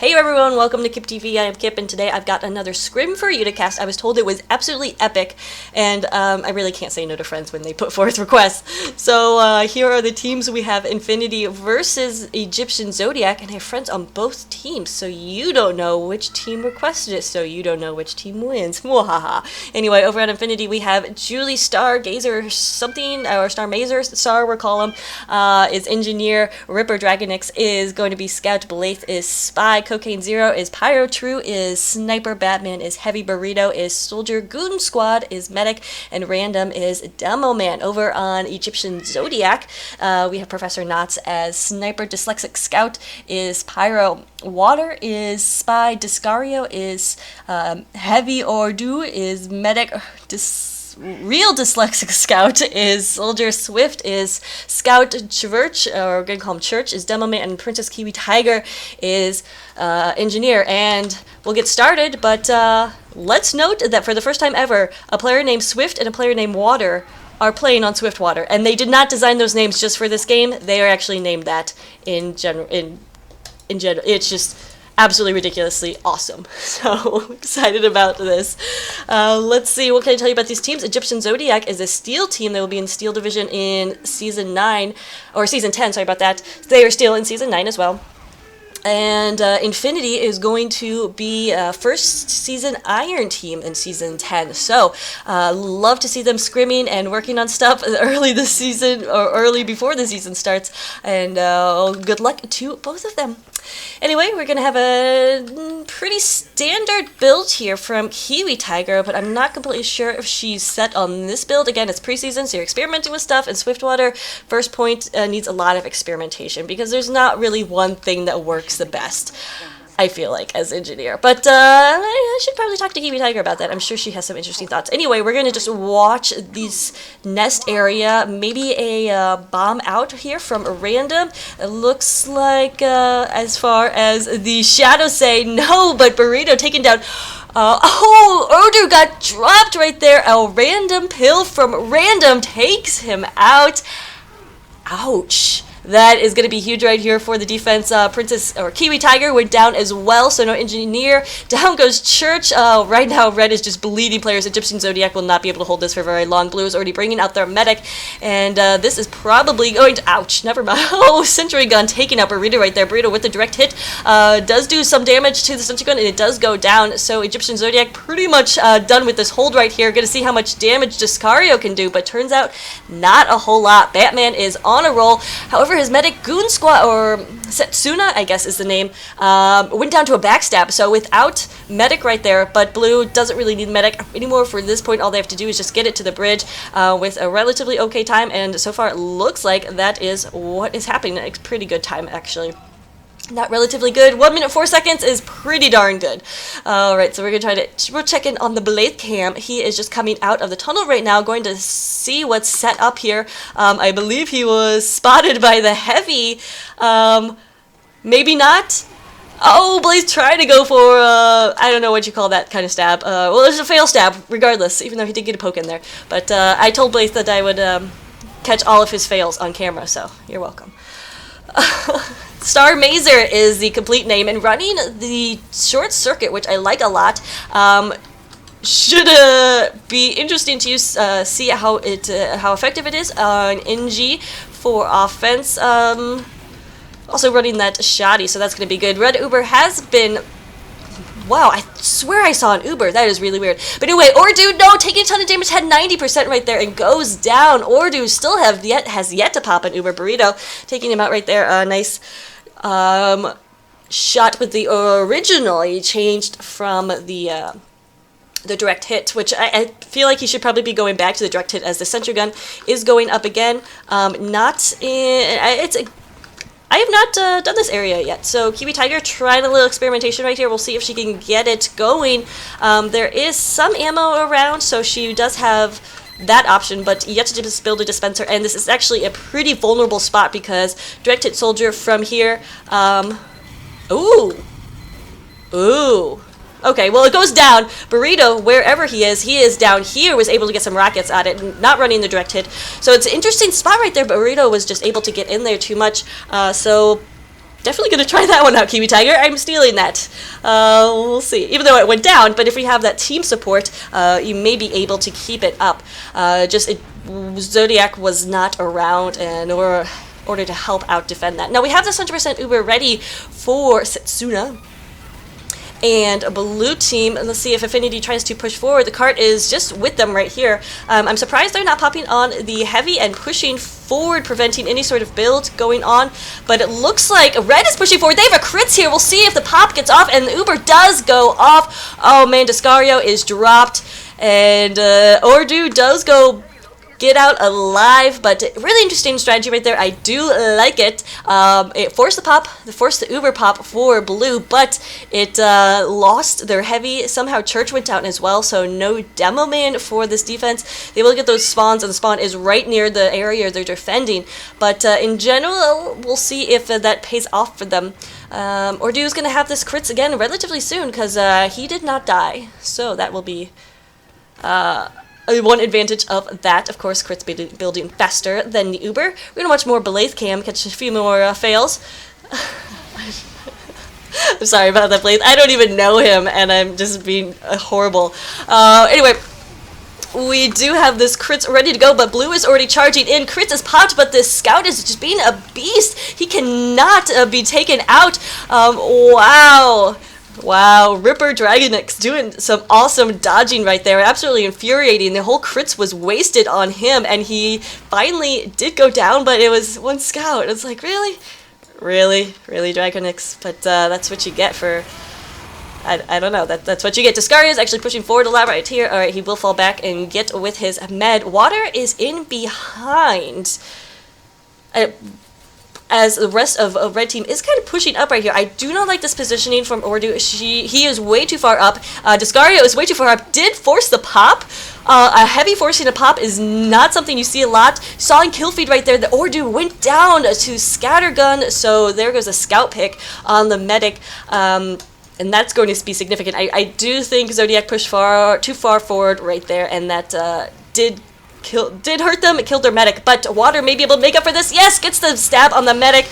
Hey everyone, welcome to Kip TV. I am Kip, and today I've got another Scrim for you to cast. I was told it was absolutely epic, and I really can't say no to friends when they put forth requests. So here are the teams. We have Infinity versus Egyptian Zodiac, and I have friends on both teams, so you don't know which team requested it, so you don't know which team wins. Mwahaha. Anyway, over at Infinity we have Julie Stargazer something, or Starmazer, Star we'll call him, is Engineer, Ripper Dragonix is going to be Scout, Blythe is Spy, Cocaine Zero is Pyro, True is Sniper, Batman is Heavy, Burrito is Soldier, Goon Squad is Medic, and Random is Demo Man. Over on Egyptian Zodiac, we have Professor Knots as Sniper, Dyslexic Scout is Pyro, Water is Spy, Discario is Heavy, Ordu is Medic, Real Dyslexic Scout is Soldier, Swift is Scout, Church, or we're going to call him Church, is Demo Man, and Princess Kiwi Tiger is Engineer. And we'll get started, but let's note that for the first time ever, a player named Swift and a player named Water are playing on Swiftwater, and they did not design those names just for this game. They are actually named that in general. In general, it's just absolutely ridiculously awesome. So excited about this. Let's see, what can I tell you about these teams? Egyptian Zodiac is a Steel team. They will be in Steel Division in Season 9, or Season 10, sorry about that. They are Steel in Season 9 as well. And Infinity is going to be first season Iron team in Season 10. So, love to see them scrimming and working on stuff early this season, or early before the season starts. And good luck to both of them. Anyway, we're going to have a pretty standard build here from Kiwi Tiger, but I'm not completely sure if she's set on this build. Again, it's preseason, so you're experimenting with stuff, and Swiftwater, first point, needs a lot of experimentation, because there's not really one thing that works the best, I feel like, as Engineer. But I should probably talk to Kiwi Tiger about that. I'm sure she has some interesting thoughts. Anyway, we're going to just watch this nest area. Maybe a bomb out here from Random. It looks like, as far as the shadows say, no, but Burrito taken down. Ordu got dropped right there. A random pill from Random takes him out. Ouch. That is going to be huge right here for the defense. Princess, or Kiwi Tiger, went down as well, so no Engineer. Down goes Church. Right now, Red is just bleeding players. Egyptian Zodiac will not be able to hold this for very long. Blue is already bringing out their Medic, and this is probably going to... Ouch, never mind. Oh, Sentry Gun taking out Burrito right there. Burrito with the direct hit does do some damage to the Sentry Gun, and it does go down. So Egyptian Zodiac pretty much done with this hold right here. Going to see how much damage Discario can do, but turns out not a whole lot. Batman is on a roll. However, his Medic, Goon Squad, or Setsuna, I guess is the name, went down to a backstab, so without Medic right there, but Blue doesn't really need Medic anymore for this point. All they have to do is just get it to the bridge with a relatively okay time, and so far it looks like that is what is happening. A pretty good time, actually. Not relatively good. 1 minute 4 seconds is pretty darn good. Alright, so we're going to try to... We'll check in on the Blade Cam. He is just coming out of the tunnel right now, going to see what's set up here. I believe he was spotted by the Heavy. Maybe not. Oh, Blaze tried to go for, I don't know what you call that kind of stab. Well, there's a fail stab, regardless, even though he did get a poke in there. But I told Blaze that I would catch all of his fails on camera, so you're welcome. Starmazer is the complete name, and running the short circuit, which I like a lot, should be interesting to use, see how effective it is on NG for offense. Also running that shoddy, so that's going to be good. Red Uber has been... Wow, I swear I saw an Uber. That is really weird. But anyway, Ordu, no, taking a ton of damage, had 90% right there and goes down. Ordu still has yet to pop an Uber. Burrito taking him out right there. Nice shot with the original. He changed from the direct hit, which I feel like he should probably be going back to the direct hit, as the Sentry Gun is going up again. I have not done this area yet, so Kiwi Tiger trying a little experimentation right here. We'll see if she can get it going. There is some ammo around, so she does have that option, but yet to just build a dispenser, and this is actually a pretty vulnerable spot because direct hit Soldier from here. Ooh. Okay, well, it goes down. Burrito, wherever he is down here, was able to get some rockets at it, not running the direct hit. So it's an interesting spot right there, but Burrito was just able to get in there too much. So definitely going to try that one out, Kiwi Tiger. I'm stealing that. We'll see. Even though it went down, but if we have that team support, you may be able to keep it up. Zodiac was not around in order to help out defend that. Now we have this 100% Uber ready for Setsuna. And a blue team, let's see if Affinity tries to push forward. The cart is just with them right here. I'm surprised they're not popping on the heavy and pushing forward, preventing any sort of build going on. But it looks like red is pushing forward. They have a crits here. We'll see if the pop gets off, and the Uber does go off. Oh man, Descario is dropped, and Ordu does go get out alive, but really interesting strategy right there. I do like it. It forced the Uber pop for blue, but it lost their heavy. Somehow Church went down as well, so no demo man for this defense. They will get those spawns, and the spawn is right near the area they're defending. But in general, we'll see if that pays off for them. Ordu's going to have this crits again relatively soon, because he did not die, so that will be one advantage of that. Of course, crits building faster than the Uber. We're going to watch more Blythe Cam, catch a few more fails. I'm sorry about that, Blythe. I don't even know him, and I'm just being horrible. Anyway, we do have this crits ready to go, but blue is already charging in. Crits is popped, but this scout is just being a beast. He cannot be taken out. Wow. Wow, Ripper Dragonix doing some awesome dodging right there. Absolutely infuriating. The whole crits was wasted on him, and he finally did go down, but it was one scout. It's like, really? Really, Dragonix? But that's what you get for... I don't know. That's what you get. Descario is actually pushing forward a lot right here. Alright, he will fall back and get with his med. Water is in behind. As the rest of red team is kind of pushing up right here. I do not like this positioning from Ordu. He is way too far up. Descario is way too far up. Did force the pop. A heavy forcing a pop is not something you see a lot. Saw in kill feed right there. The Ordu went down to scattergun. So there goes a scout pick on the medic. And that's going to be significant. I do think Zodiac pushed too far forward right there, and that did hurt them. It killed their medic, but Water may be able to make up for this. Yes, gets the stab on the medic,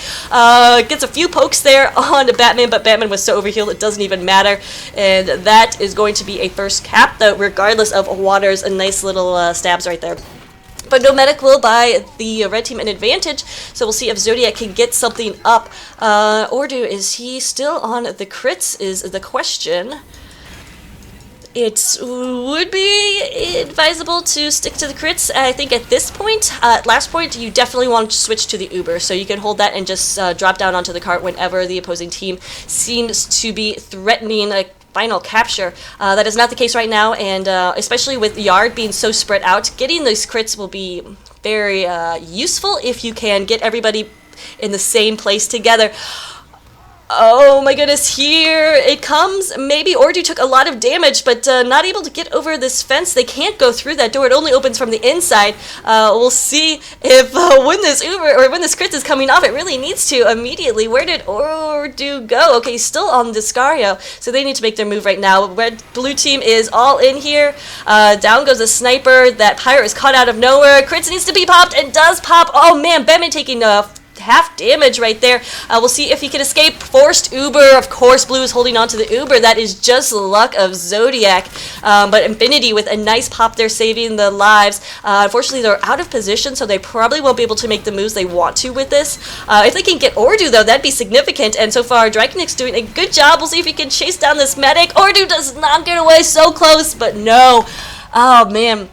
gets a few pokes there on Batman, but Batman was so overhealed it doesn't even matter, and that is going to be a first cap, though, regardless of Water's nice little stabs right there. But no medic will buy the red team an advantage, so we'll see if Zodiac can get something up. Ordu, is he still on the crits is the question. It would be advisable to stick to the crits. I think at this point, last point, you definitely want to switch to the Uber, so you can hold that and just drop down onto the cart whenever the opposing team seems to be threatening a final capture. That is not the case right now, and especially with Yard being so spread out, getting those crits will be very useful if you can get everybody in the same place together. Oh my goodness, here it comes. Maybe Ordu took a lot of damage, but not able to get over this fence. They can't go through that door. It only opens from the inside. We'll see if when this Uber or when this crit is coming off, it really needs to immediately. Where did Ordu go? Okay, he's still on Descario, so they need to make their move right now. Blue team is all in here. Down goes a sniper. That pirate is caught out of nowhere. Crits needs to be popped and does pop. Oh man, Batman taking half damage right there. We'll see if he can escape. Forced Uber. Of course, blue is holding on to the Uber. That is just luck of Zodiac. But Infinity with a nice pop there, saving the lives. Unfortunately, they're out of position, so they probably won't be able to make the moves they want to with this. If they can get Ordu, though, that'd be significant. And so far, Dragonix doing a good job. We'll see if he can chase down this medic. Ordu does not get away. So close, but no. Oh, man.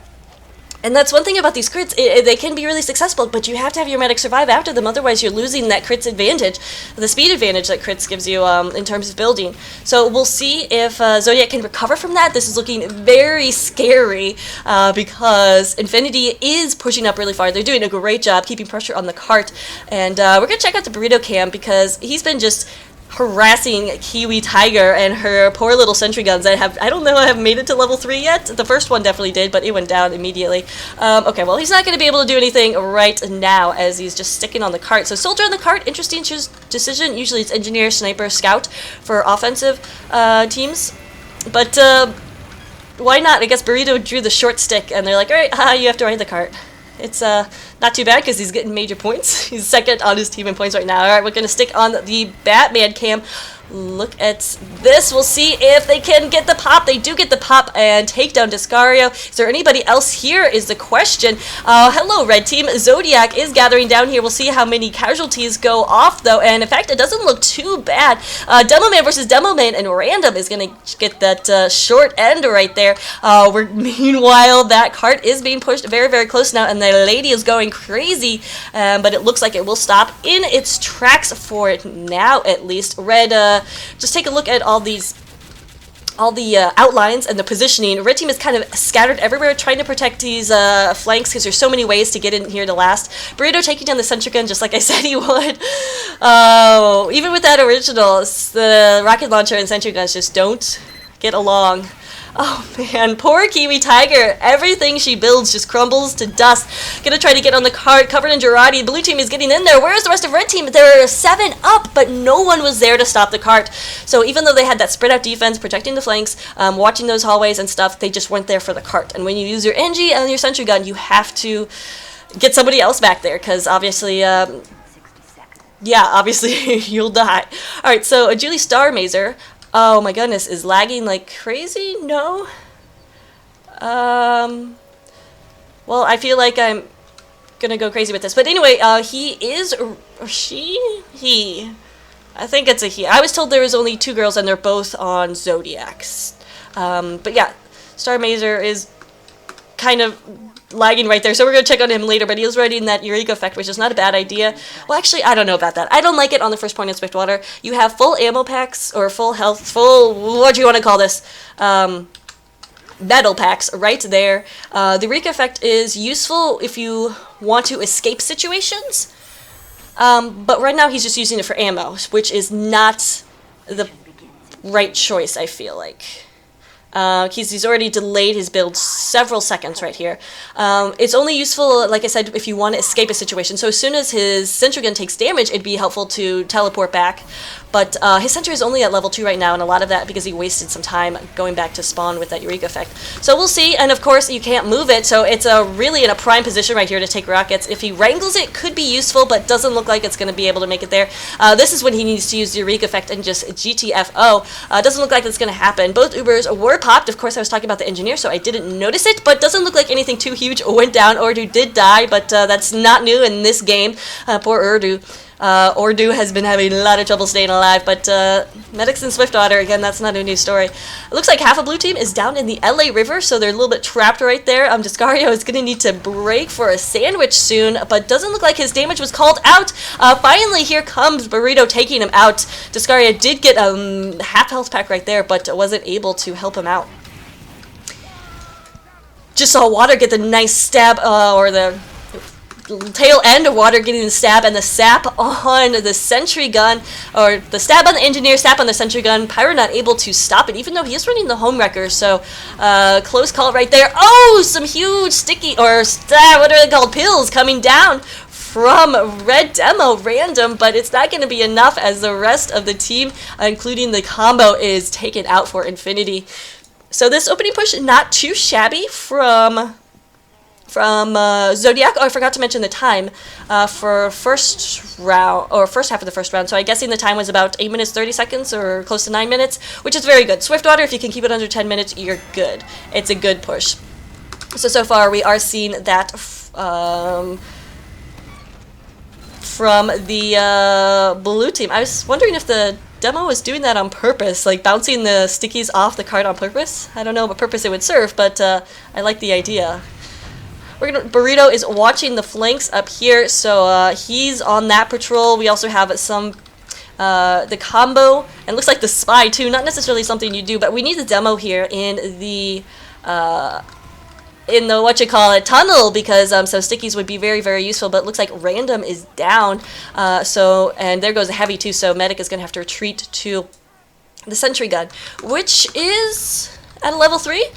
And that's one thing about these crits, they can be really successful, but you have to have your medic survive after them, otherwise you're losing that crits advantage, the speed advantage that crits gives you in terms of building. So we'll see if Zodiac can recover from that. This is looking very scary because Infinity is pushing up really far. They're doing a great job keeping pressure on the cart, and we're going to check out the Burrito Cam because he's been just harassing Kiwi Tiger and her poor little sentry guns that have, I don't know, have made it to level 3 yet. The first one definitely did, but it went down immediately. Okay, well, he's not going to be able to do anything right now as he's just sticking on the cart. So Soldier on the cart, interesting decision. Usually it's Engineer, Sniper, Scout for offensive teams. But why not? I guess Burrito drew the short stick, and they're like, alright, you have to ride the cart. it's not too bad because he's getting major points. He's second on his team in points right now. All right, we're going to stick on the Batman cam. Look at this. We'll see if they can get the pop. They do get the pop and take down Descario. Is there anybody else here is the question. Hello, red team. Zodiac is gathering down here. We'll see how many casualties go off, though. And in fact, it doesn't look too bad. Demoman versus Demoman, and Random is going to get that short end right there. Meanwhile, that cart is being pushed very, very close now, and the lady is going crazy. But it looks like it will stop in its tracks for it now, at least. Red, just take a look at all the outlines and the positioning. Red team is kind of scattered everywhere, trying to protect these flanks because there's so many ways to get in here to last. Burrito taking down the sentry gun just like I said he would. Oh, even with that original, the rocket launcher and sentry guns just don't get along. Oh man, poor Kiwi Tiger. Everything she builds just crumbles to dust. Gonna try to get on the cart, covered in Girardi. Blue team is getting in there. Where's the rest of red team? They're 7 up, but no one was there to stop the cart. So even though they had that spread out defense, protecting the flanks, watching those hallways and stuff, they just weren't there for the cart. And when you use your NG and your sentry gun, you have to get somebody else back there, because obviously, yeah, obviously you'll die. Alright, so Julie Starmazer, oh my goodness, is lagging like crazy? No? Well, I feel like I'm gonna go crazy with this. But anyway, he is, or she? He. I think it's a he. I was told there was only 2 girls and they're both on Zodiacs. But yeah, Starmazer is kind of lagging right there, so we're going to check on him later, but he was riding that Eureka effect, which is not a bad idea. Well, actually, I don't know about that. I don't like it on the first point in Swiftwater. You have full ammo packs, or full health, full, what do you want to call this, metal packs right there. The Eureka effect is useful if you want to escape situations, but right now he's just using it for ammo, which is not the right choice, I feel like. He's already delayed his build several seconds right here. It's only useful, like I said, if you want to escape a situation. So as soon as his sentry gun takes damage, it'd be helpful to teleport back. But his sentry is only at level 2 right now, and a lot of that because he wasted some time going back to spawn with that Eureka effect. So we'll see, and of course you can't move it, so it's really in a prime position right here to take rockets. If he wrangles it, could be useful, but doesn't look like it's going to be able to make it there. This is when he needs to use the Eureka effect and just GTFO. Doesn't look like it's going to happen. Both Ubers were popped. Of course, I was talking about the engineer, so I didn't notice it, but doesn't look like anything too huge went down. Ordu did die, but that's not new in this game. Poor Urdu. Ordu has been having a lot of trouble staying alive, but medics in Swiftwater, again, that's not a new story. It looks like half of blue team is down in the LA River, so they're a little bit trapped right there. Descario is going to need to break for a sandwich soon, but doesn't look like his damage was called out. Finally, here comes Burrito taking him out. Descario did get a half health pack right there, but wasn't able to help him out. Just saw Water get the nice stab, or the tail end of Water getting the stab, and the sap on the sentry gun, or the stab on the engineer, sap on the sentry gun. Pyro not able to stop it, even though he is running the home wrecker, so close call right there. Oh, some huge sticky, or what are they called, pills coming down from Red Demo Random, but it's not going to be enough as the rest of the team, including the combo, is taken out for infinity. So this opening push, not too shabby from Zodiac. Oh, I forgot to mention the time for first round, or first half of the first round. So I'm guessing the time was about 8 minutes 30 seconds, or close to 9 minutes, which is very good. Swiftwater, if you can keep it under 10 minutes, you're good. It's a good push. So far we are seeing that from the blue team. I was wondering if the demo was doing that on purpose, like bouncing the stickies off the card on purpose. I don't know what purpose it would serve, but I like the idea. Burrito is watching the flanks up here, so he's on that patrol. We also have some the combo, and looks like the spy too. Not necessarily something you do, but we need the demo here in the tunnel, because some stickies would be very, very useful. But it looks like Random is down, and there goes a heavy too. So Medic is going to have to retreat to the sentry gun, which is at a level 3.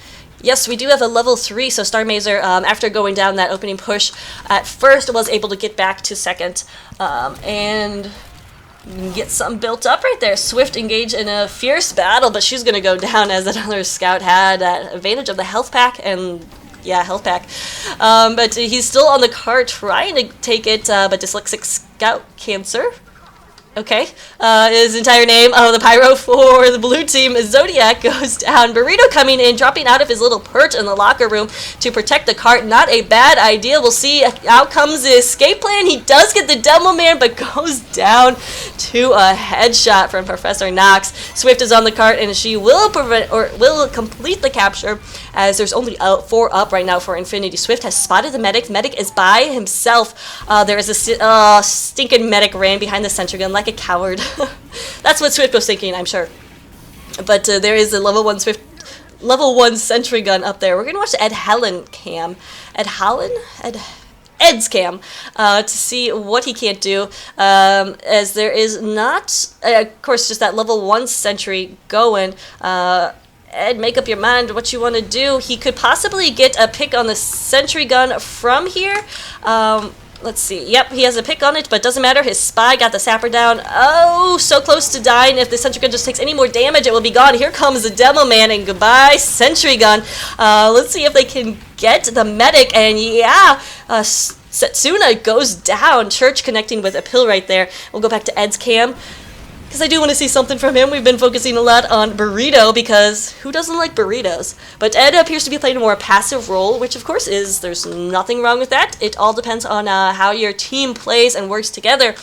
Yes, we do have a level 3, so Starmazer, after going down that opening push, at first was able to get back to second, and get something built up right there. Swift engaged in a fierce battle, but she's going to go down as another scout had that advantage of the health pack and Yeah, health pack. But he's still on the cart trying to take it, but Dyslexic Scout Cancer. Okay. His entire name, the pyro for the blue team is Zodiac, goes down. Burrito coming in, dropping out of his little perch in the locker room to protect the cart. Not a bad idea. We'll see. Out comes the escape plan. He does get the Demo Man, but goes down to a headshot from Professor Knox. Swift is on the cart, and she will will complete the capture, as there's only 4 up right now for Infinity. Swift has spotted the medic. Medic is by himself. There is a stinking medic ran behind the sentry gun like a coward. That's what Swift was thinking, I'm sure. But there is a level 1 sentry gun up there. We're gonna watch the Ed's cam to see what he can't do, as there is not, of course, just that level 1 sentry going. Ed, make up your mind what you want to do. He could possibly get a pick on the sentry gun from here. Let's see. Yep, he has a pick on it, but doesn't matter. His spy got the sapper down. Oh, so close to dying. If the sentry gun just takes any more damage, it will be gone. Here comes the Demo Man, and goodbye, sentry gun. Let's see if they can get the medic, and yeah, Setsuna goes down. Church connecting with a pill right there. We'll go back to Ed's cam, because I do want to see something from him. We've been focusing a lot on Burrito, because who doesn't like burritos? But Ed appears to be playing a more passive role, which of course there's nothing wrong with that. It all depends on how your team plays and works together.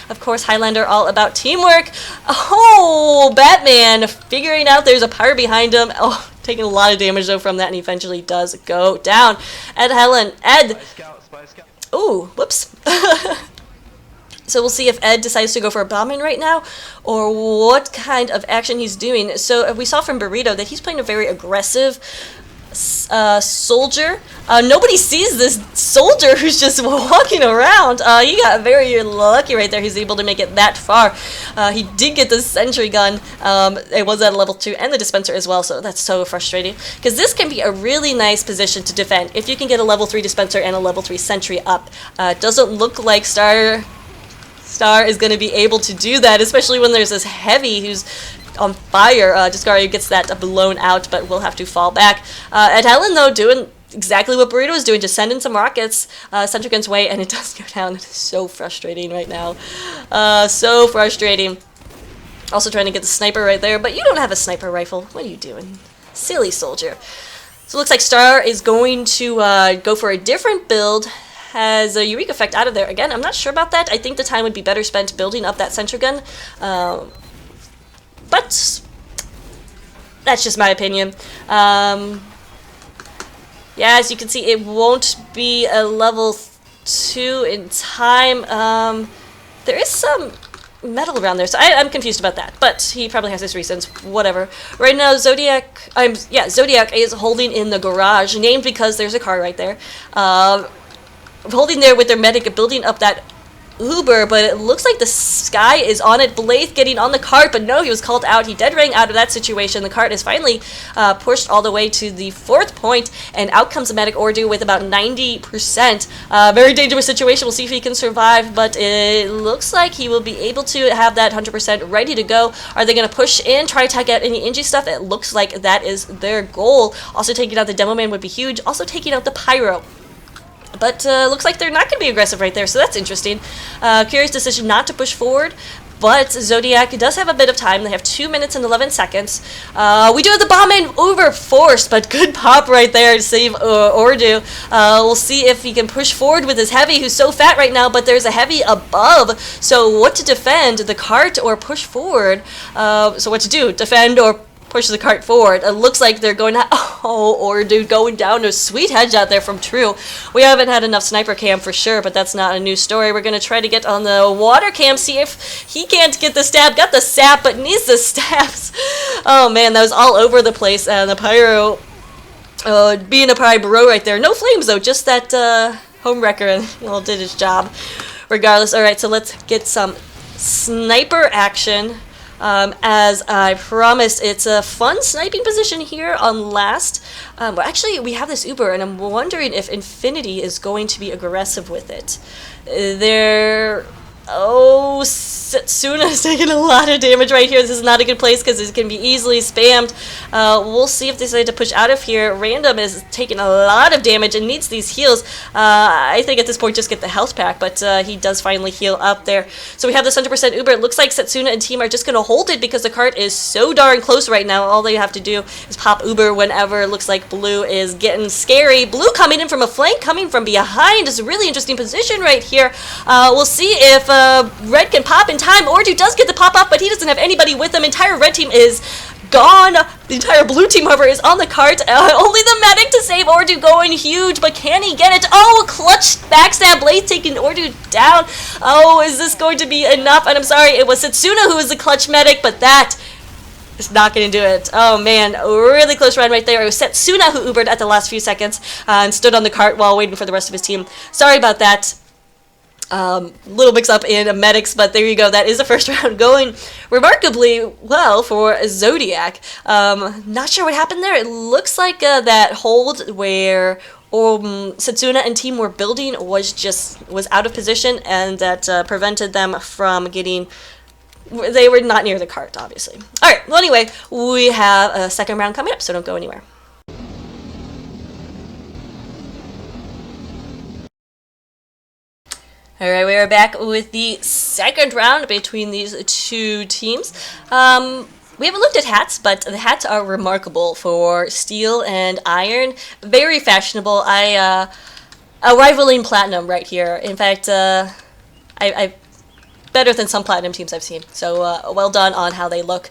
Of course, Highlander all about teamwork. Oh, Batman figuring out there's a pyre behind him. Oh, taking a lot of damage though from that, and he eventually does go down. Ed. Ooh, whoops. So we'll see if Ed decides to go for a bombing right now, or what kind of action he's doing. So we saw from Burrito that he's playing a very aggressive soldier. Nobody sees this soldier who's just walking around. He got very lucky right there. He's able to make it that far. He did get the sentry gun. It was at a level 2, and the dispenser as well, so that's so frustrating. Because this can be a really nice position to defend if you can get a level 3 dispenser and a level 3 sentry up. Doesn't look like Star is going to be able to do that, especially when there's this heavy who's on fire. Discario gets that blown out, but will have to fall back. Ed Helen, though, doing exactly what Burrito is doing, just sending some rockets sentry gun's way, and it does go down. It is so frustrating right now. So frustrating. Also trying to get the sniper right there, but you don't have a sniper rifle. What are you doing? Silly soldier. So it looks like Star is going to go for a different build. Has a Eureka effect out of there. Again, I'm not sure about that. I think the time would be better spent building up that sentry gun. But that's just my opinion. Yeah, as you can see, it won't be a level 2 in time. There is some metal around there, so I'm confused about that. But he probably has his reasons. Whatever. Right now, Zodiac is holding in the garage, named because there's a car right there. Holding there with their medic, building up that Uber, but it looks like the Sky is on it. Blythe getting on the cart, but no, he was called out. He dead rang out of that situation. The cart is finally pushed all the way to the 4th point, and out comes the medic Ordu with about 90%. Very dangerous situation. We'll see if he can survive, but it looks like he will be able to have that 100% ready to go. Are they going to push in, try to take out any injury stuff? It looks like that is their goal. Also taking out the Demo Man would be huge. Also taking out the Pyro. But looks like they're not going to be aggressive right there, so that's interesting. Curious decision not to push forward, but Zodiac does have a bit of time. They have 2 minutes and 11 seconds. We do have the bomb in over forced, but good pop right there to save Ordu. We'll see if he can push forward with his heavy, who's so fat right now, but there's a heavy above. So what to defend, the cart or push forward? So what to do, defend or push the cart forward? It looks like they're going to, Ordu going down. A sweet headshot there from True. We haven't had enough sniper cam for sure, but that's not a new story. We're going to try to get on the water cam, see if he can't get the stab. Got the sap, but needs the stabs. Oh man, that was all over the place. And the Pyro, being a Pyro right there. No flames though, just that home wrecker, and did his job. Regardless, alright, so let's get some sniper action. As I promised, it's a fun sniping position here on last. Well, actually, we have this Uber, and I'm wondering if Infinity is going to be aggressive with it. Oh, Setsuna is taking a lot of damage right here. This is not a good place because it can be easily spammed. We'll see if they decide to push out of here. Random is taking a lot of damage and needs these heals. I think at this point just get the health pack, but he does finally heal up there. So we have this 100% Uber. It looks like Setsuna and team are just going to hold it because the cart is so darn close right now. All they have to do is pop Uber whenever. It looks like Blue is getting scary. Blue coming in from a flank, coming from behind is a really interesting position right here. We'll see if Red can pop in time. Ordu does get the pop up, but he doesn't have anybody with him. Entire red team is gone. The entire blue team, however, is on the cart. Only the medic to save Ordu, going huge, but can he get it? Oh, clutch backstab blade taking Ordu down. Oh, is this going to be enough? And I'm sorry, it was Setsuna who was the clutch medic, but that is not going to do it. Oh man, really close run right there. It was Setsuna who Ubered at the last few seconds and stood on the cart while waiting for the rest of his team. Sorry about that. Little mix up in medics, but there you go. That is the first round going remarkably well for Zodiac. Not sure what happened there. It looks like that hold where Setsuna and team were building was out of position, and that prevented them from getting. They were not near the cart, obviously. All right. Well, anyway, we have a second round coming up, so don't go anywhere. Alright, we are back with the second round between these two teams. We haven't looked at hats, but the hats are remarkable for steel and iron. Very fashionable. A rivaling platinum right here. In fact, I better than some platinum teams I've seen. So well done on how they look.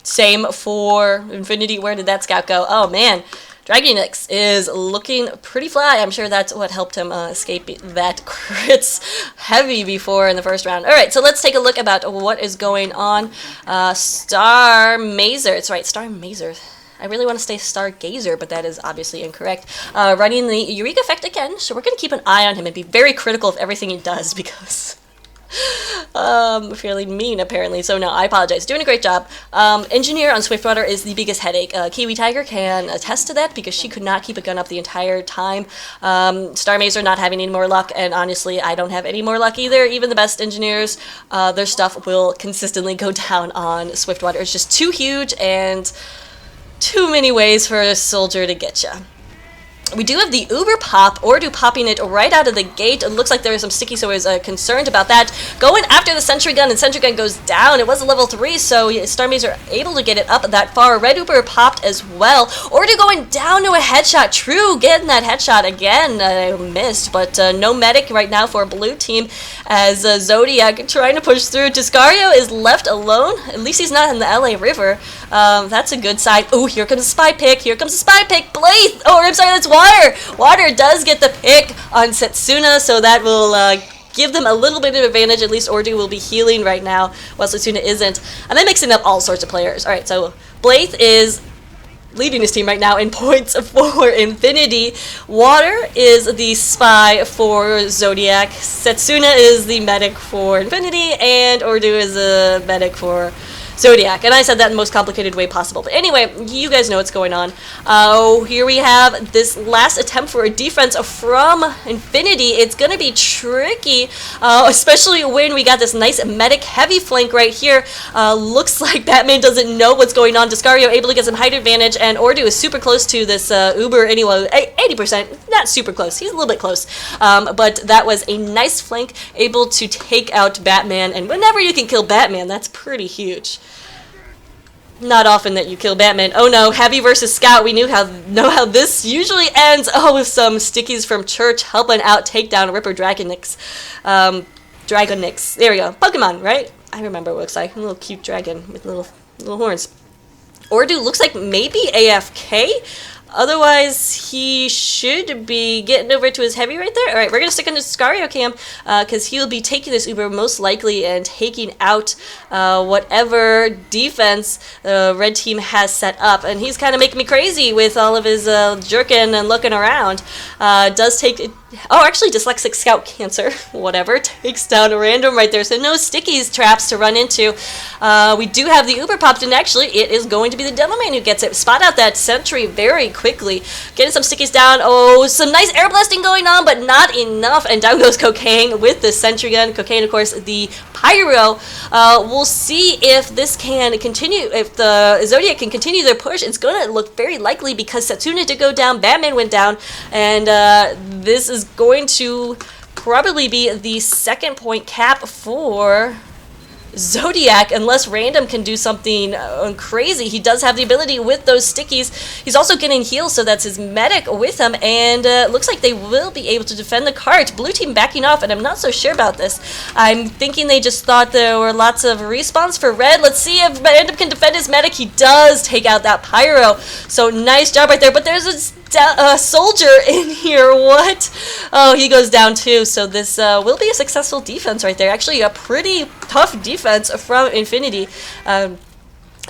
Same for Infinity. Where did that scout go? Oh man. Dragonix is looking pretty fly. I'm sure that's what helped him escape that crits heavy before in the first round. Alright, so let's take a look about what is going on. Star Mazer. It's right, Star Mazer. I really want to say Stargazer, but that is obviously incorrect. Running the Eureka effect again, so we're going to keep an eye on him and be very critical of everything he does because... fairly mean apparently, so no, I apologize. Doing a great job. Engineer on Swiftwater is the biggest headache. Kiwi Tiger can attest to that because she could not keep a gun up the entire time. Star Mazer not having any more luck, and honestly, I don't have any more luck either. Even the best engineers, their stuff will consistently go down on Swiftwater. It's just too huge and too many ways for a soldier to get you. We do have the Uber pop, Ordu popping it right out of the gate. It looks like there is some sticky, so I was concerned about that. Going after the sentry gun, and sentry gun goes down. It was a level 3, so Star Mazer are able to get it up that far. Red Uber popped as well. Ordu going down to a headshot. True, getting that headshot again. I missed, but no medic right now for blue team as Zodiac trying to push through. Discario is left alone. At least he's not in the LA River. That's a good sign. Oh, here comes a spy pick. Here comes a spy pick. Blaze! Oh, I'm sorry, that's Water! Water does get the pick on Setsuna, so that will give them a little bit of advantage. At least Ordu will be healing right now, while Setsuna isn't. And they're mixing up all sorts of players. Alright, so Blaze is leading his team right now in points for Infinity. Water is the spy for Zodiac. Setsuna is the medic for Infinity, and Ordu is a medic for Zodiac, and I said that in the most complicated way possible. But anyway, you guys know what's going on. Here we have this last attempt for a defense from Infinity. It's going to be tricky, especially when we got this nice medic heavy flank right here. Looks like Batman doesn't know what's going on. Discario able to get some height advantage, and Ordu is super close to this Uber anyway. 80%, not super close. He's a little bit close. But that was a nice flank, able to take out Batman, and whenever you can kill Batman, that's pretty huge. Not often that you kill Batman. Oh no, Heavy versus Scout. We know how this usually ends. Oh, with some stickies from Church helping out take down Ripper Dragonix. Dragonix. There we go. Pokemon, right? I remember what it looks like. A little cute dragon with little horns. Ordu looks like maybe AFK. Otherwise, he should be getting over to his heavy right there. Alright, we're going to stick on the Discario cam because he'll be taking this Uber most likely and taking out whatever defense the red team has set up. And he's kind of making me crazy with all of his jerking and looking around. Does take... Oh, actually, Dyslexic Scout Cancer, whatever, takes down a random right there. So no stickies traps to run into. We do have the Uber popped, and actually, it is going to be the Devilman who gets it. Spot out that sentry very quick. quickly. Getting some stickies down. Oh, some nice air blasting going on, but not enough. And down goes Cocaine with the sentry gun. Cocaine, of course, the Pyro. We'll see if this can continue, if the Zodiac can continue their push. It's going to look very likely because Setsuna did go down, Batman went down, and this is going to probably be the 2nd point cap for Zodiac, unless Random can do something crazy. He does have the ability with those stickies. He's also getting heals, so that's his medic with him, and looks like they will be able to defend the cart. Blue team backing off, and I'm not so sure about this. I'm thinking they just thought there were lots of respawns for red. Let's see if Random can defend his medic. He does take out that Pyro, so nice job right there, but there's a soldier in here. What? Oh, he goes down too, so this will be a successful defense right there. Actually, a pretty tough defense from Infinity. I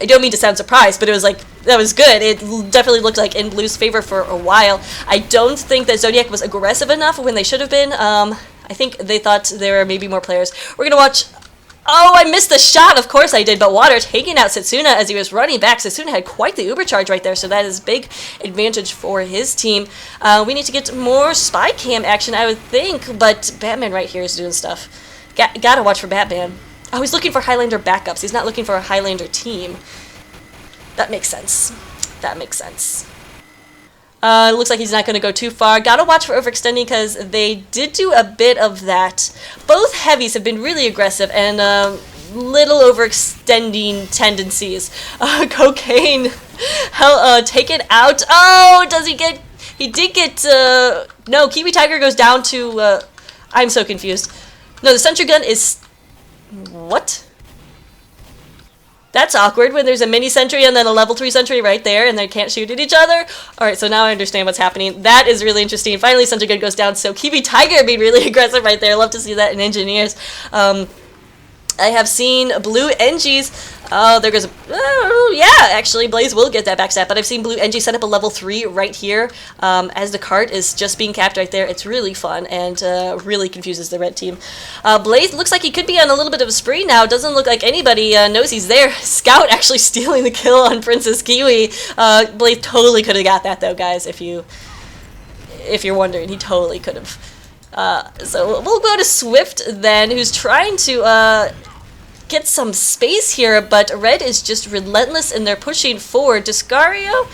don't mean to sound surprised, but it was like, that was good. It definitely looked like in Blue's favor for a while. I don't think that Zodiac was aggressive enough when they should have been. I think they thought there were maybe more players. We're gonna watch. Oh, I missed the shot. Of course I did. But Water taking out Setsuna as he was running back. Setsuna had quite the uber charge right there, so that is big advantage for his team. We need to get more spy cam action, I would think, but Batman right here is doing stuff. Gotta watch for Batman. Oh, he's looking for Highlander backups. He's not looking for a Highlander team. That makes sense. That makes sense. Looks like he's not going to go too far. Gotta watch for overextending because they did do a bit of that. Both heavies have been really aggressive and little overextending tendencies. Cocaine taken out. Oh, does he get... He did get... No, Kiwi Tiger goes down to... I'm so confused. No, the sentry gun is... What? That's awkward when there's a mini sentry and then a level 3 sentry right there and they can't shoot at each other. Alright, so now I understand what's happening. That is really interesting. Finally, sentry gun goes down, so Kiwi Tiger being really aggressive right there. Love to see that in Engineers. I have seen blue NGs. Oh, there goes a... Oh, yeah, actually, Blaze will get that backstab, but I've seen blue NG set up a level 3 right here as the cart is just being capped right there. It's really fun and really confuses the red team. Blaze looks like he could be on a little bit of a spree now. Doesn't look like anybody knows he's there. Scout actually stealing the kill on Princess Kiwi. Blaze totally could have got that, though, guys, if you're wondering. He totally could have. So we'll go to Swift then, who's trying to get some space here, but red is just relentless and they're pushing forward. Discario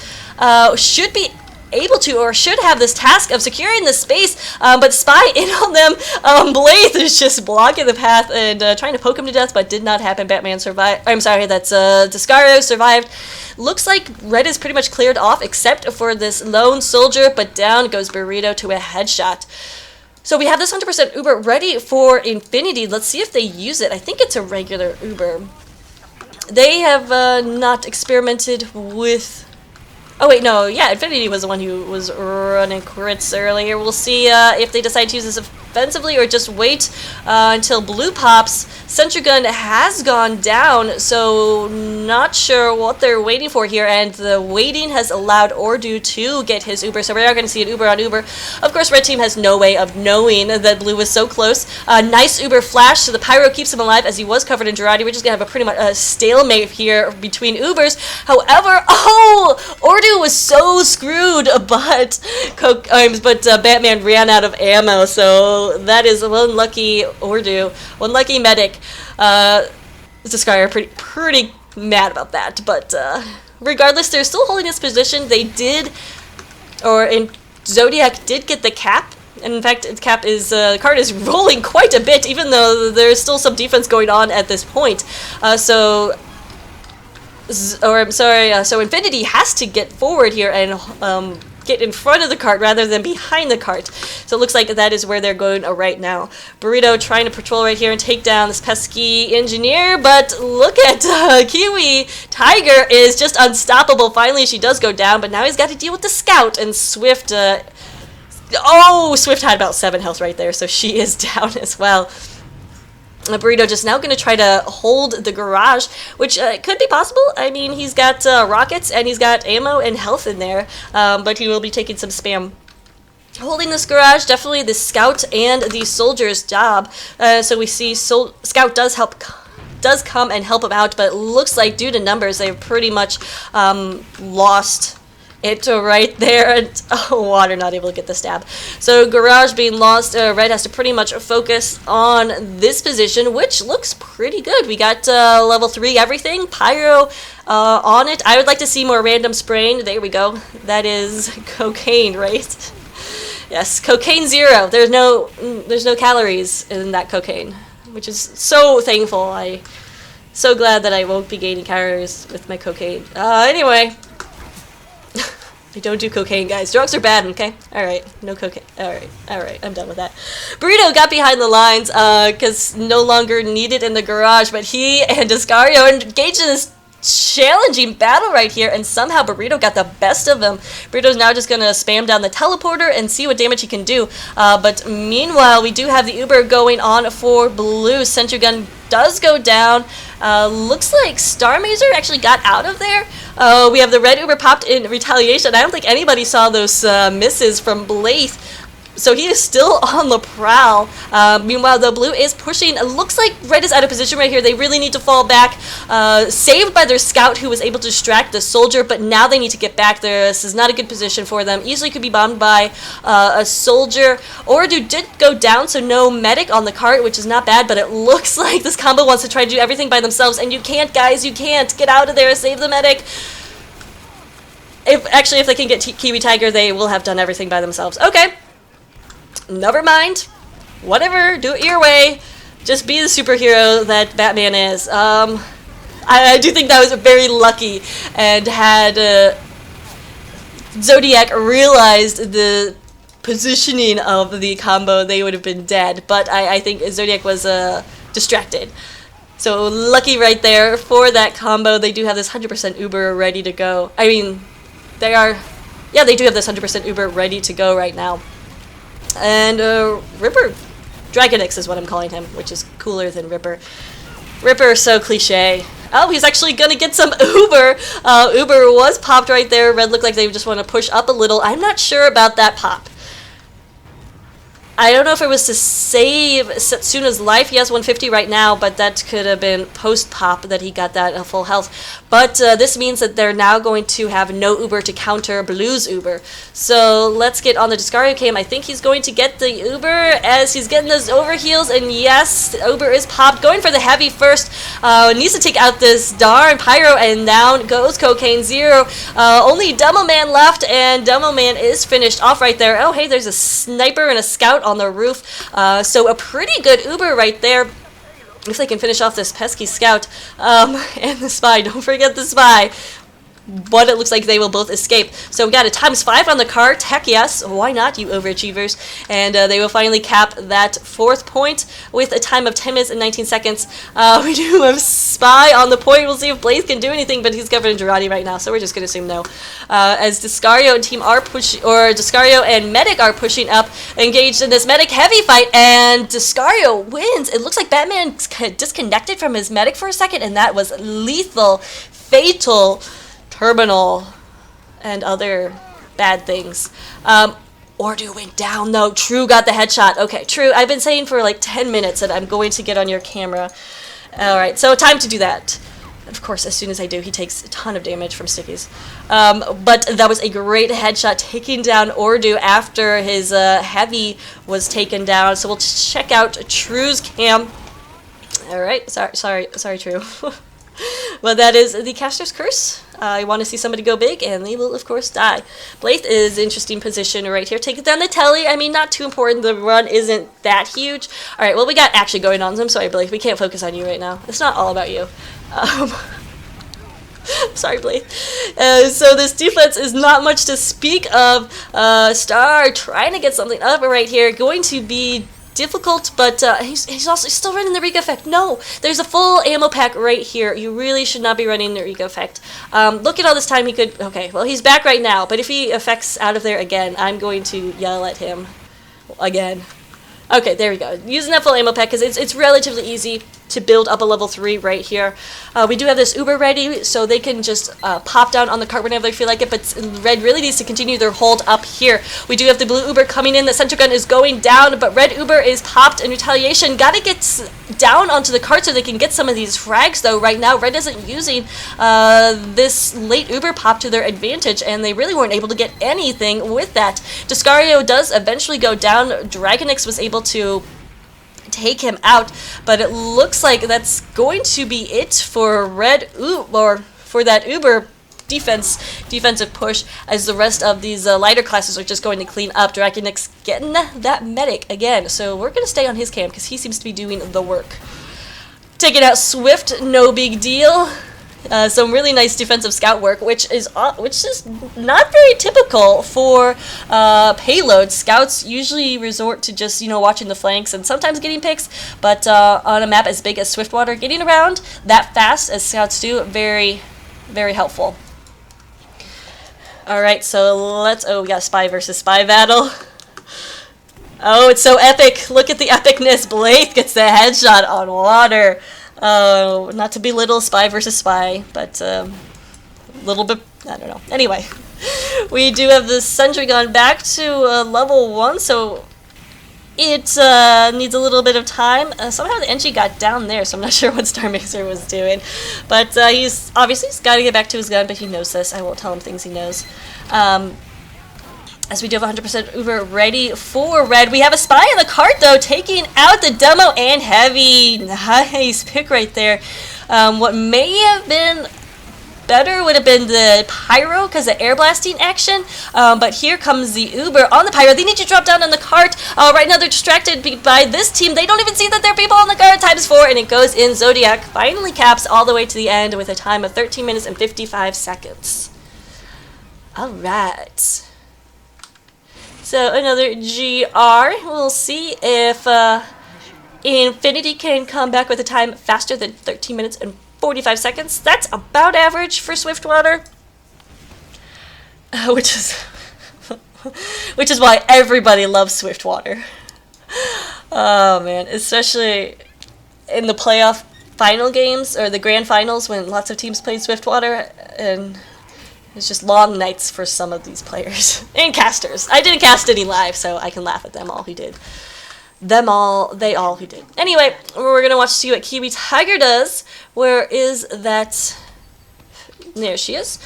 should be able to, or should have this task of securing the space, but Spy in on them. Blaze is just blocking the path and trying to poke him to death, but did not happen. Batman survived. I'm sorry, that's Discario survived. Looks like red is pretty much cleared off except for this lone soldier, but down goes Burrito to a headshot. So we have this 100% Uber ready for Infinity. Let's see if they use it. I think it's a regular Uber. They have not experimented with... Oh wait, no, yeah, Infinity was the one who was running crits earlier. We'll see if they decide to use this offensively or just wait until blue pops. Sentry gun has gone down, so not sure what they're waiting for here, and the waiting has allowed Ordu to get his Uber, so we are going to see an Uber on Uber. Of course, red team has no way of knowing that blue was so close. Nice Uber flash, so the Pyro keeps him alive as he was covered in Girardi. We're just going to have a pretty much a stalemate here between Ubers. However, oh, Ordu was so screwed, but Batman ran out of ammo, so that is one lucky Ordu, one lucky medic. Discario are pretty mad about that, but regardless, they're still holding this position. They did, or in Zodiac did get the cap. And in fact, the card is rolling quite a bit, even though there's still some defense going on at this point. So Infinity has to get forward here and get in front of the cart rather than behind the cart. So it looks like that is where they're going right now. Burrito trying to patrol right here and take down this pesky engineer, but look at Kiwi. Tiger is just unstoppable. Finally, she does go down, but now he's got to deal with the scout, and Swift... Swift had about 7 health right there, so she is down as well. Burrito just now going to try to hold the garage, which could be possible. I mean, he's got rockets and he's got ammo and health in there, but he will be taking some spam. Holding this garage, definitely the scout and the soldier's job. So we see scout does come and help him out, but it looks like due to numbers, they've pretty much lost it right there, and Water not able to get the stab. So Garage being lost, Red has to pretty much focus on this position, which looks pretty good. We got level 3 everything, Pyro on it. I would like to see more random spraying. There we go. That is cocaine, right? Yes, cocaine 0. There's no calories in that cocaine, which is so thankful. I'm so glad that I won't be gaining calories with my cocaine. Anyway. I don't do cocaine, guys. Drugs are bad, okay? Alright, no cocaine. Alright, I'm done with that. Burrito got behind the lines, because no longer needed in the garage, but he and Descario engaged in this challenging battle right here, and somehow Burrito got the best of him. Burrito's now just gonna spam down the teleporter and see what damage he can do. But meanwhile, we do have the Uber going on for Blue. Sentry Gun does go down. Looks like Star Mazer actually got out of there. We have the red Uber popped in retaliation. I don't think anybody saw those misses from Blythe. So he is still on the prowl. Meanwhile, the Blue is pushing. It looks like Red is out of position right here. They really need to fall back. Saved by their scout, who was able to distract the soldier, but now they need to get back there. This is not a good position for them. Easily could be bombed by a soldier. Ordu did go down, so no medic on the cart, which is not bad, but it looks like this combo wants to try to do everything by themselves, and you can't, guys. You can't. Get out of there. Save the medic. If they can get Kiwi Tiger, they will have done everything by themselves. Okay. Never mind. Whatever. Do it your way. Just be the superhero that Batman is. I do think that was very lucky, and had Zodiac realized the positioning of the combo, they would have been dead. But I think Zodiac was distracted. So lucky right there for that combo. They do have this 100% Uber ready to go. I mean, they do have this 100% Uber ready to go right now. And Ripper, Dragonix is what I'm calling him, which is cooler than Ripper. Ripper is so cliche. Oh, he's actually gonna get some Uber. Uber was popped right there. Red looked like they just want to push up a little. I'm not sure about that pop. I don't know if it was to save Setsuna's life. He has 150 right now, but that could have been post-pop that he got that full health. But this means that they're now going to have no Uber to counter Blue's Uber. So let's get on the Descario cam. I think he's going to get the Uber as he's getting those overheals. And yes, Uber is popped. Going for the heavy first. Needs to take out this darn Pyro, and down goes Cocaine 0. Only Demo Man left, and Demo Man is finished off right there. Oh, hey, there's a sniper and a scout on the roof. So a pretty good Uber right there. If they can finish off this pesky scout. And the spy. Don't forget the spy. But it looks like they will both escape. So we got a ×5 on the cart. Heck yes. Why not, you overachievers? And they will finally cap that 4th point with a time of 10 minutes and 19 seconds. We do have Spy on the point. We'll see if Blaze can do anything, but he's covered in Girardi right now, so we're just going to assume no. As Descario and team are pushing, or Descario and Medic are pushing up, engaged in this Medic heavy fight, and Descario wins. It looks like Batman disconnected from his Medic for a second, and that was lethal, fatal, terminal, and other bad things. Ordu went down though. True got the headshot. Okay, True, I've been saying for like 10 minutes that I'm going to get on your camera. Alright, so time to do that. Of course, as soon as I do, he takes a ton of damage from stickies. But that was a great headshot, taking down Ordu after his heavy was taken down. So we'll check out True's cam. Alright, sorry, True. Well, that is the Caster's Curse. I want to see somebody go big, and they will, of course, die. Blythe is interesting position right here. Take it down the telly. I mean, not too important. The run isn't that huge. All right, well, we got actually going on. I'm sorry, Blythe. We can't focus on you right now. It's not all about you. Sorry, Blythe. So this defense is not much to speak of. Star trying to get something up right here. Going to be difficult, but he's also still running the Rika effect. No, there's a full ammo pack right here. You really should not be running the Rika effect. Look at all this time he could. Okay, well, he's back right now, but if he effects out of there again, I'm going to yell at him again. Okay, there we go. Using that full ammo pack because it's relatively easy to build up a level 3 right here. We do have this Uber ready, so they can just pop down on the cart whenever they feel like it, but red really needs to continue their hold up here. We do have the blue Uber coming in. The center gun is going down, but red Uber is popped in retaliation. Gotta get down onto the cart so they can get some of these frags, though. Right now, red isn't using this late Uber pop to their advantage, and they really weren't able to get anything with that. Descario does eventually go down. Dragonix was able to take him out, but it looks like that's going to be it for red or for that Uber defensive push, as the rest of these lighter classes are just going to clean up. Dragonix getting that medic again, so we're going to stay on his cam because he seems to be doing the work. Taking out Swift, no big deal. Some really nice defensive scout work, which is not very typical for payload. Scouts usually resort to just, watching the flanks and sometimes getting picks, but on a map as big as Swiftwater, getting around that fast as scouts do, very, very helpful. Alright, so we got a spy versus spy battle. Oh, it's so epic. Look at the epicness. Blythe gets the headshot on water. Not to belittle spy versus spy, but a little bit, I don't know. Anyway, we do have the sentry gun back to level 1, so it needs a little bit of time. Somehow the NG got down there, so I'm not sure what Star Mixer was doing. But he's got to get back to his gun, but he knows this. I won't tell him things he knows. As we do have 100% Uber ready for red. We have a spy in the cart, though, taking out the demo and heavy. Nice pick right there. What may have been better would have been the pyro because of air blasting action, but here comes the Uber on the pyro. They need to drop down on the cart. Right now they're distracted by this team. They don't even see that there are people on the cart. ×4, and it goes in. Zodiac finally caps all the way to the end with a time of 13 minutes and 55 seconds. Alright. So another GR. We'll see if Infinity can come back with a time faster than 13 minutes and 45 seconds. That's about average for Swiftwater. Which is why everybody loves Swiftwater. Oh man, especially in the playoff final games or the grand finals when lots of teams played Swiftwater, and it's just long nights for some of these players and casters. I didn't cast any live, so I can laugh at them all who did. They all who did. Anyway, we're gonna watch to see what Kiwi Tiger does. Where is that? There she is.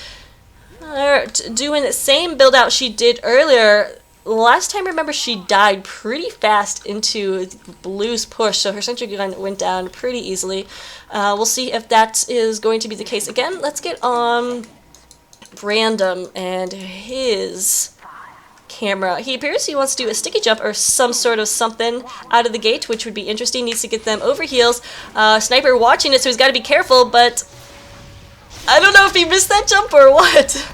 Doing the same build out she did earlier. Last time, remember, she died pretty fast into Blue's push, so her sentry gun went down pretty easily. We'll see if that is going to be the case again. Let's get on Random and his camera. He appears he wants to do a sticky jump or some sort of something out of the gate, which would be interesting. Needs to get them over heels. Sniper watching it, so he's got to be careful, but I don't know if he missed that jump or what.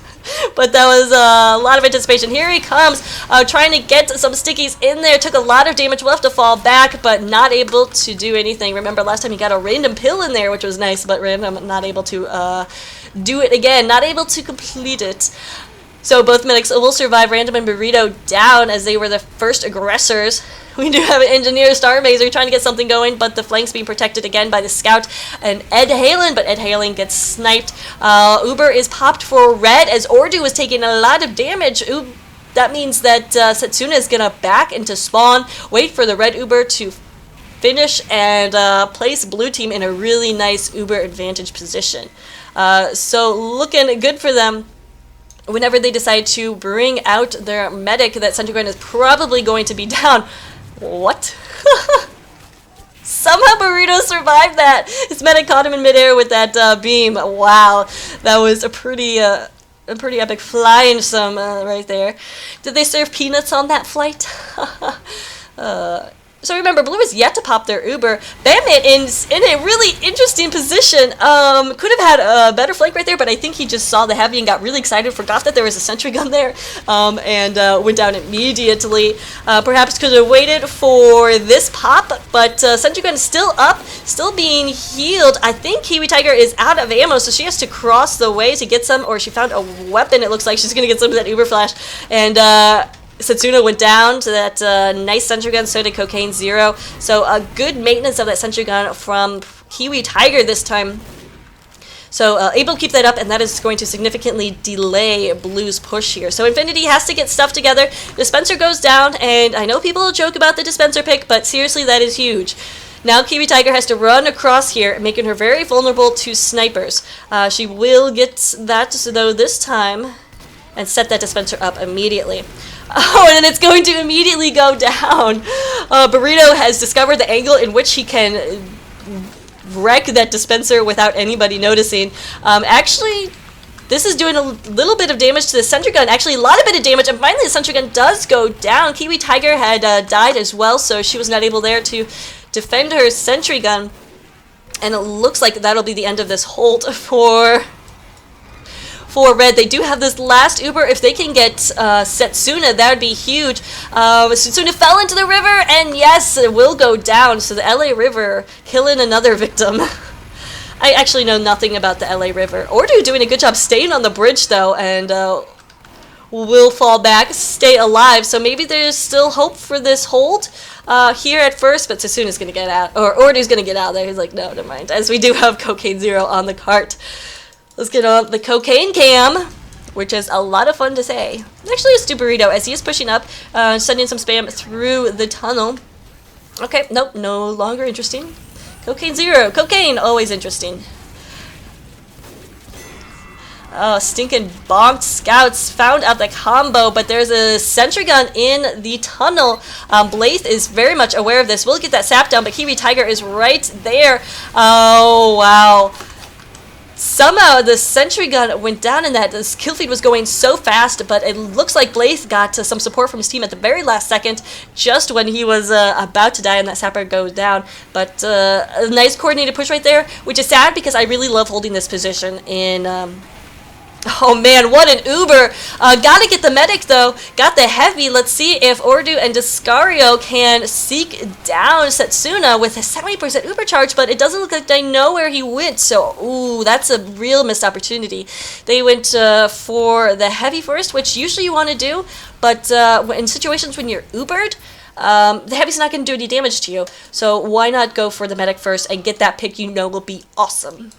But that was a lot of anticipation. Here he comes, trying to get some stickies in there. Took a lot of damage, left to fall back, but not able to do anything. Remember last time he got a random pill in there, which was nice, but Random not able to do it again. Not able to complete it. So both medics will survive. Random and Burrito down as they were the first aggressors. We do have an engineer, Star Mazer, trying to get something going, but the flanks being protected again by the scout and Ed Halen, but Ed Halen gets sniped. Uber is popped for red as Ordu is taking a lot of damage. That means that Setsuna is going to back into spawn, wait for the red Uber to finish, and place blue team in a really nice Uber advantage position. So looking good for them. Whenever they decide to bring out their medic, that Centigrade is probably going to be down. What? Somehow Burrito survived that. His medic caught him in midair with that beam. Wow, that was a pretty epic flying some right there. Did they serve peanuts on that flight? So remember, Blue is yet to pop their Uber. Bandit is in a really interesting position. Could have had a better flank right there, but I think he just saw the heavy and got really excited, forgot that there was a sentry gun there, and went down immediately. Perhaps could have waited for this pop, but sentry gun is still up, still being healed. I think Kiwi Tiger is out of ammo, so she has to cross the way to get some, or she found a weapon. It looks like she's going to get some of that Uber flash, and Setsuna went down to that nice sentry gun, so did Cocaine Zero. So a good maintenance of that sentry gun from Kiwi Tiger this time. So able to keep that up, and that is going to significantly delay Blue's push here. So Infinity has to get stuff together. Dispenser goes down, and I know people will joke about the Dispenser pick, but seriously, that is huge. Now Kiwi Tiger has to run across here, making her very vulnerable to snipers. She will get that, though, this time, and set that Dispenser up immediately. Oh, and then it's going to immediately go down. Burrito has discovered the angle in which he can wreck that Dispenser without anybody noticing. Actually, this is doing a little bit of damage to the sentry gun. Actually, a lot of bit of damage, and finally the sentry gun does go down. Kiwi Tiger had died as well, so she was not able there to defend her sentry gun. And it looks like that'll be the end of this hold for Red. They do have this last Uber. If they can get Setsuna, that would be huge. Setsuna fell into the river, and yes, it will go down. So the LA River killing another victim. I actually know nothing about the LA River. Ordu doing a good job staying on the bridge, though, and will fall back, stay alive. So maybe there's still hope for this hold here at first, but Setsuna's going to get out, or Ordu's going to get out of there. He's like, no, never mind, as we do have Cocaine Zero on the cart. Let's get on the cocaine cam, which is a lot of fun to say. Actually, it's Burrito as he is pushing up, sending some spam through the tunnel. Okay, nope, no longer interesting. Cocaine Zero, cocaine, always interesting. Oh, stinking bombed scouts found out the combo, but there's a sentry gun in the tunnel. Blaze is very much aware of this. We'll get that sap down, but Kiwi Tiger is right there. Oh, wow. Somehow the sentry gun went down in that. This kill feed was going so fast, but it looks like Blaze got some support from his team at the very last second, just when he was about to die and that sapper goes down. But a nice coordinated push right there, which is sad because I really love holding this position in... Oh man, what an Uber. Gotta get the medic though. Got the heavy. Let's see if Ordu and Discario can seek down Setsuna with a 70% Uber charge, but it doesn't look like they know where he went. So, ooh, that's a real missed opportunity. They went for the heavy first, which usually you want to do, but in situations when you're Ubered, the heavy's not going to do any damage to you. So why not go for the medic first and get that pick you know will be awesome.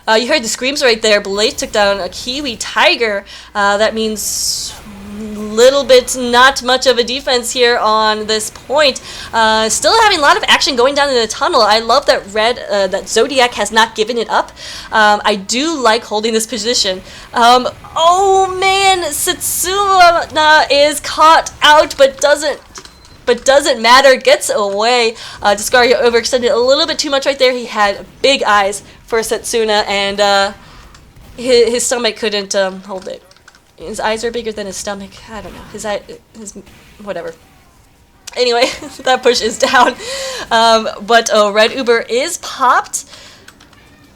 You heard the screams right there. Blaze took down a Kiwi Tiger. That means little bit not much of a defense here on this point. Still having a lot of action going down in the tunnel. I love that that Zodiac has not given it up. I do like holding this position. Oh man, Setsuna is caught out, but doesn't matter, gets away. Discario overextended a little bit too much right there. He had big eyes for Setsuna, and his stomach couldn't hold it. His eyes are bigger than his stomach. I don't know. Whatever. Anyway, that push is down. But Red Uber is popped.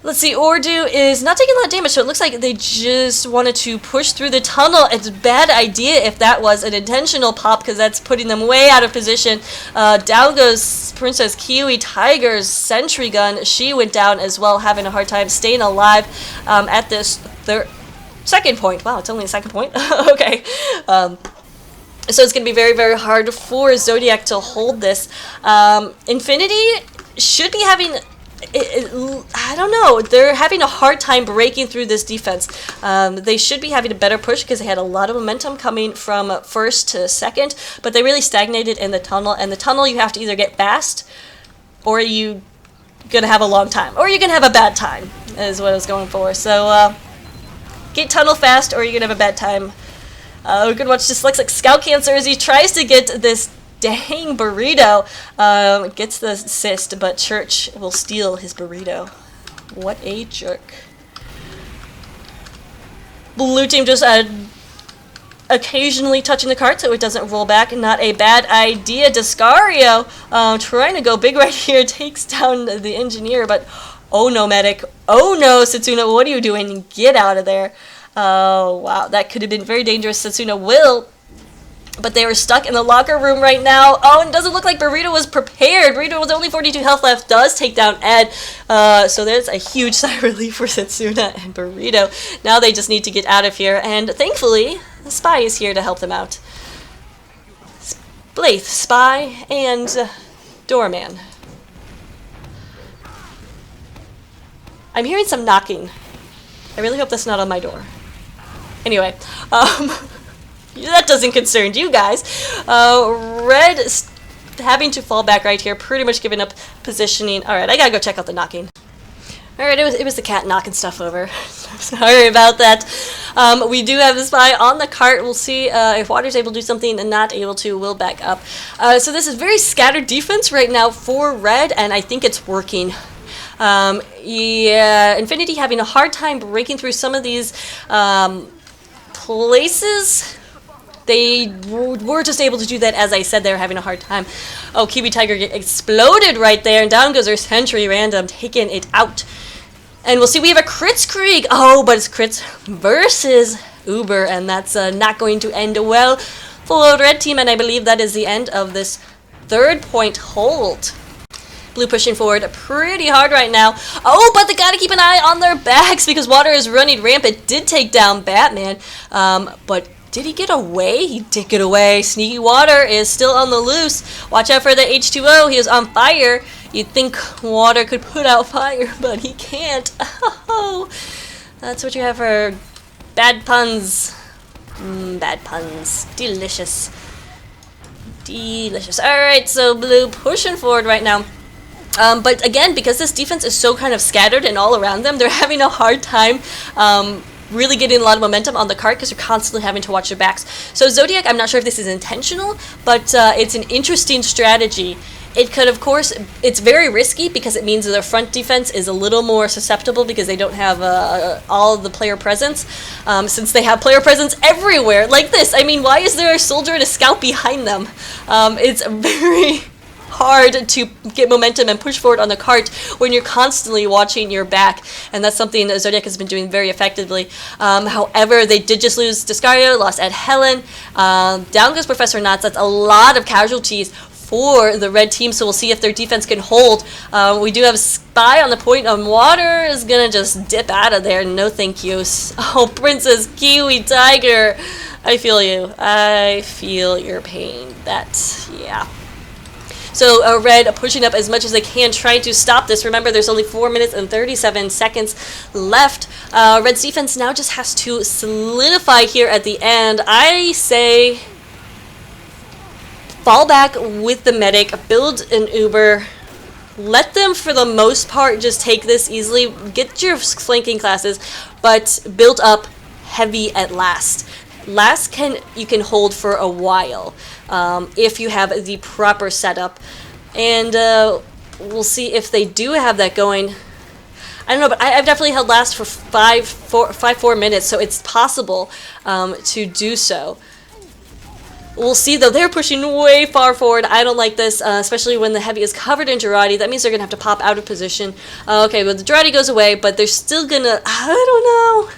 Let's see, Ordu is not taking a lot of damage, so it looks like they just wanted to push through the tunnel. It's a bad idea if that was an intentional pop, because that's putting them way out of position. Down goes Princess Kiwi Tiger's sentry gun. She went down as well, having a hard time staying alive at this second point. Wow, it's only a second point? Okay. So it's going to be very, very hard for Zodiac to hold this. Infinity should be having... I don't know. They're having a hard time breaking through this defense. They should be having a better push because they had a lot of momentum coming from first to second, but they really stagnated in the tunnel. And the tunnel, you have to either get fast, or you're going to have a long time, or you're going to have a bad time, is what I was going for. So, get tunnel fast, or you're going to have a bad time. We're going to watch Dyslexic Scout Cancer as he tries to get this dang burrito. Gets the assist, but Church will steal his burrito. What a jerk. Blue team just occasionally touching the cart so it doesn't roll back. Not a bad idea. Discario trying to go big right here. Takes down the engineer, but oh no, medic. Oh no, Setsuna, what are you doing? Get out of there. Oh wow, that could have been very dangerous. Setsuna will... But they were stuck in the locker room right now. Oh, and it doesn't look like Burrito was prepared. Burrito was only 42 health left. Does take down Ed. So there's a huge sigh of relief for Setsuna and Burrito. Now they just need to get out of here. And thankfully, the Spy is here to help them out. Blaze, Spy, and Doorman. I'm hearing some knocking. I really hope that's not on my door. Anyway, that doesn't concern you guys. Red having to fall back right here, pretty much giving up positioning. Alright, I gotta go check out the knocking. Alright, it was the cat knocking stuff over. Sorry about that. We do have the spy on the cart. We'll see if Water's able to do something and not able to. We'll back up. So this is very scattered defense right now for Red, and I think it's working. Yeah, Infinity having a hard time breaking through some of these places. They were just able to do that. As I said, they were having a hard time. Oh, Kiwi Tiger exploded right there, and down goes our Sentry Random, taking it out. And we'll see, we have a Kritzkrieg. Oh, but it's Crits versus Uber, and that's not going to end well for the red team, and I believe that is the end of this 3rd point hold. Blue pushing forward pretty hard right now. Oh, but they gotta keep an eye on their backs because Water is running rampant. Did take down Batman, but did he get away? He did get away. Sneaky Water is still on the loose. Watch out for the H2O. He is on fire. You'd think Water could put out fire, but he can't. Oh, that's what you have for bad puns. Bad puns. Delicious. Delicious. Alright, so Blue pushing forward right now. But again, because this defense is so kind of scattered and all around them, they're having a hard time really getting a lot of momentum on the cart because they're constantly having to watch their backs. So Zodiac, I'm not sure if this is intentional, but it's an interesting strategy. It could, of course, it's very risky because it means that their front defense is a little more susceptible because they don't have all of the player presence, since they have player presence everywhere, like this. I mean, why is there a soldier and a scout behind them? It's very hard to get momentum and push forward on the cart when you're constantly watching your back, and that's something that Zodiac has been doing very effectively. However, they did just lose Discario, lost Ed Helen, down goes Professor Knotts. That's a lot of casualties for the red team, so we'll see if their defense can hold. We do have a spy on the point, and Water is gonna just dip out of there. No thank you. Oh, Princess Kiwi Tiger, I feel you. I feel your pain. Yeah. So Red pushing up as much as they can, trying to stop this. Remember, there's only 4 minutes and 37 seconds left. Red's defense now just has to solidify here at the end. I say fall back with the medic, build an Uber, let them for the most part just take this easily, get your flanking classes, but build up heavy at last. Last you can hold for a while if you have the proper setup, and we'll see if they do have that going. I don't know, but I've definitely held last for 4 minutes, so it's possible to do so. We'll see, though. They're pushing way far forward. I don't like this, especially when the heavy is covered in Girardi. That means they're going to have to pop out of position. Okay, well, the Girardi goes away, but they're still going to... I don't know.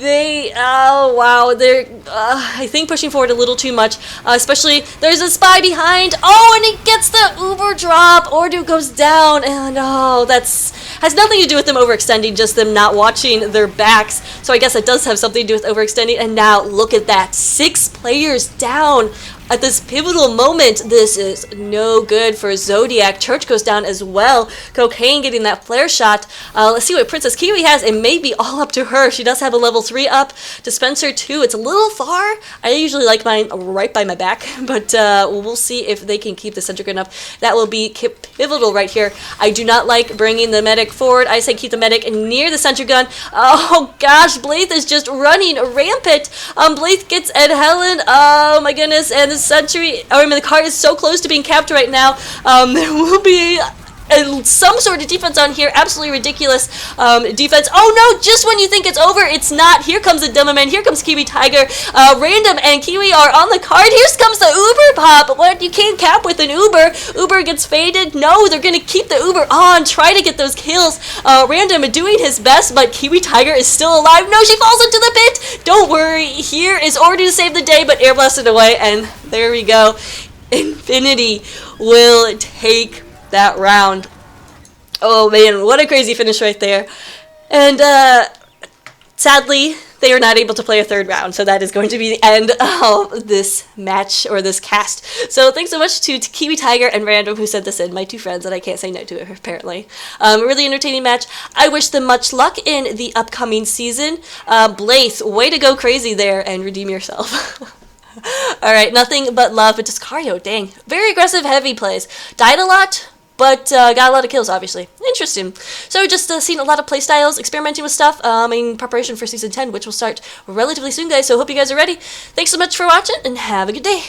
Oh wow, they're, I think, pushing forward a little too much, especially, there's a spy behind, oh, and he gets the Uber drop, Ordu goes down, and oh, has nothing to do with them overextending, just them not watching their backs, so I guess it does have something to do with overextending, and now, look at that, 6 players down. At this pivotal moment, this is no good for Zodiac. Church goes down as well. Cocaine getting that flare shot. Let's see what Princess Kiwi has. It may be all up to her. She does have a level 3 up. Dispenser 2. It's a little far. I usually like mine right by my back, but we'll see if they can keep the center good enough. That will be pivotal right here. I do not like bringing the medic forward. I say keep the medic near the center gun. Oh gosh, Blaze is just running rampant. Blaze gets Ed Helen. Oh my goodness, and the Sentry, the card is so close to being capped right now. There will be some sort of defense on here. Absolutely ridiculous defense. Oh no, just when you think it's over, it's not. Here comes the Demo Man. Here comes Kiwi Tiger. Random and Kiwi are on the card. Here comes the Uber pop. What? You can't cap with an Uber. Uber gets faded. No, they're going to keep the Uber on. Try to get those kills. Random doing his best, but Kiwi Tiger is still alive. No, she falls into the pit. Don't worry. Here is Ordu to save the day, but air blasted away, and there we go. Infinity will take that round. Oh man, what a crazy finish right there. And sadly, they are not able to play a third round, so that is going to be the end of this match, or this cast. So thanks so much to Kiwi Tiger and Random who sent this in, my 2 friends, and I can't say no to it, apparently. A really entertaining match. I wish them much luck in the upcoming season. Blaze, way to go crazy there and redeem yourself. Alright, nothing but love, but Discario, dang. Very aggressive, heavy plays. Died a lot, but got a lot of kills, obviously. Interesting. So just seen a lot of playstyles, experimenting with stuff in preparation for Season 10, which will start relatively soon, guys. So hope you guys are ready. Thanks so much for watching, and have a good day.